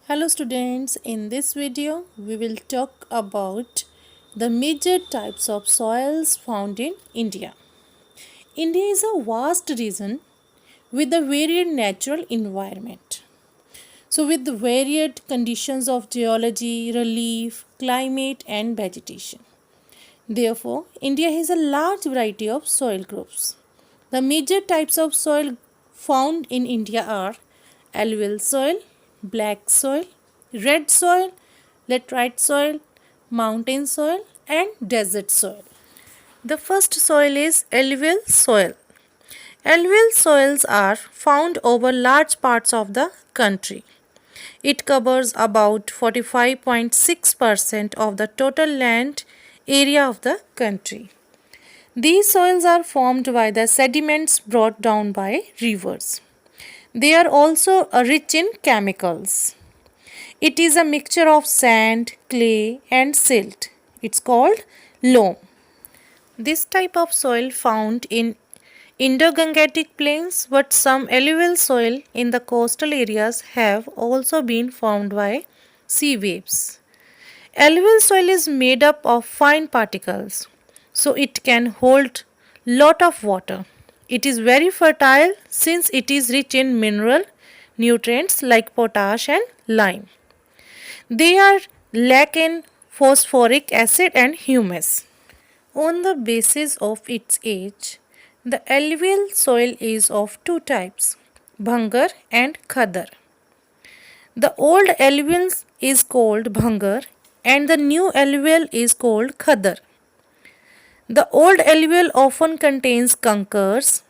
Hello students, in this video we will talk about the major types of soils found in India. India is a vast region with a varied natural environment. So with the varied conditions of geology, relief, climate and vegetation. Therefore, India has a large variety of soil groups. The major types of soil found in India are alluvial soil, black soil, red soil, laterite soil, mountain soil and desert soil. The first soil is alluvial soil. Alluvial soils are found over large parts of the country. It covers about 45.6% of the total land area of the country. These soils are formed by the sediments brought down by rivers. They are also rich in chemicals. It is a mixture of sand, clay and silt. It's called loam. This type of soil found in Indo-Gangetic plains, but some alluvial soil in the coastal areas have also been formed by sea waves. Alluvial soil is made up of fine particles, so it can hold lot of water. It is very fertile since it is rich in mineral nutrients like potash and lime. They are lack in phosphoric acid and humus. On the basis of its age, the alluvial soil is of two types, Bhangar and Khadar. The old alluvial is called Bhangar and the new alluvial is called Khadar. The old alluvial often contains kankars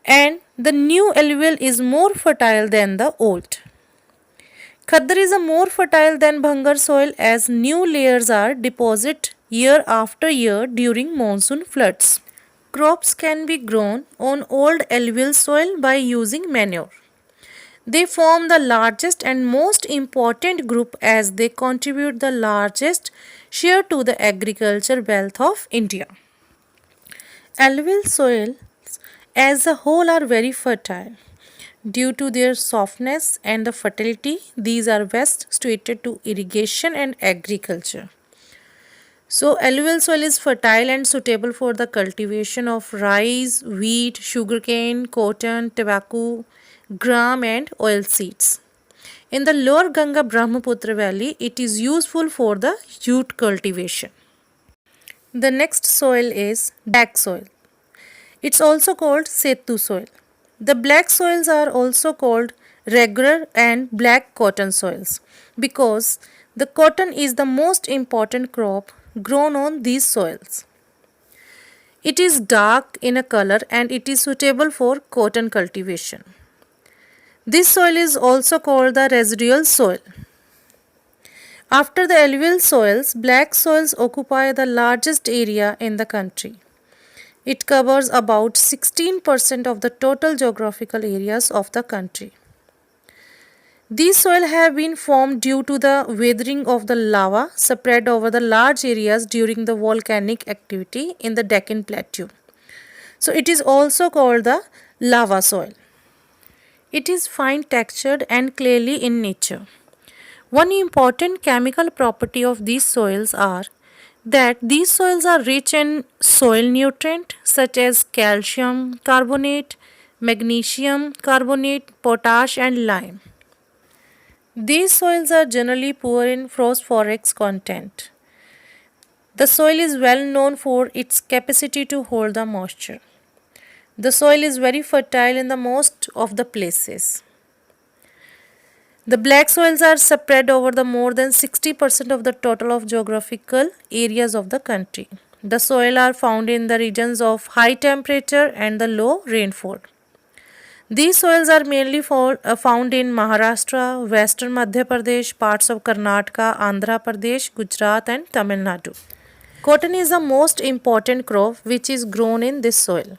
and the new alluvial is more fertile than the old. Khadar is a more fertile than Bhangar soil as new layers are deposited year after year during monsoon floods. Crops can be grown on old alluvial soil by using manure. They form the largest and most important group as they contribute the largest share to the agriculture wealth of India. Alluvial soils as a whole are very fertile. Due to their softness and the fertility, these are best suited to irrigation and agriculture. So, alluvial soil is fertile and suitable for the cultivation of rice, wheat, sugarcane, cotton, tobacco, gram and oil seeds. In the lower Ganga Brahmaputra valley, it is useful for the jute cultivation. The next soil is black soil. It's also called Setu soil. The black soils are also called regular and black cotton soils because the cotton is the most important crop grown on these soils. It is dark in a color and it is suitable for cotton cultivation. This soil is also called the residual soil. After the alluvial soils, black soils occupy the largest area in the country. It covers about 16% of the total geographical areas of the country. These soils have been formed due to the weathering of the lava spread over the large areas during the volcanic activity in the Deccan Plateau. So it is also called the lava soil. It is fine textured and clayey in nature. One important chemical property of these soils are that these soils are rich in soil nutrients such as calcium carbonate, magnesium carbonate, potash and lime. These soils are generally poor in phosphorus content. The soil is well known for its capacity to hold the moisture. The soil is very fertile in the most of the places. The black soils are spread over the more than 60% of the total of geographical areas of the country. The soil are found in the regions of high temperature and the low rainfall. These soils are mainly found in Maharashtra, Western Madhya Pradesh, parts of Karnataka, Andhra Pradesh, Gujarat and Tamil Nadu. Cotton is the most important crop which is grown in this soil.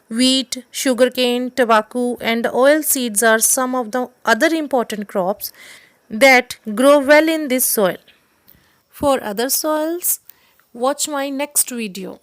Wheat, sugarcane, tobacco and oil seeds are some of the other important crops that grow well in this soil. For other soils, watch my next video.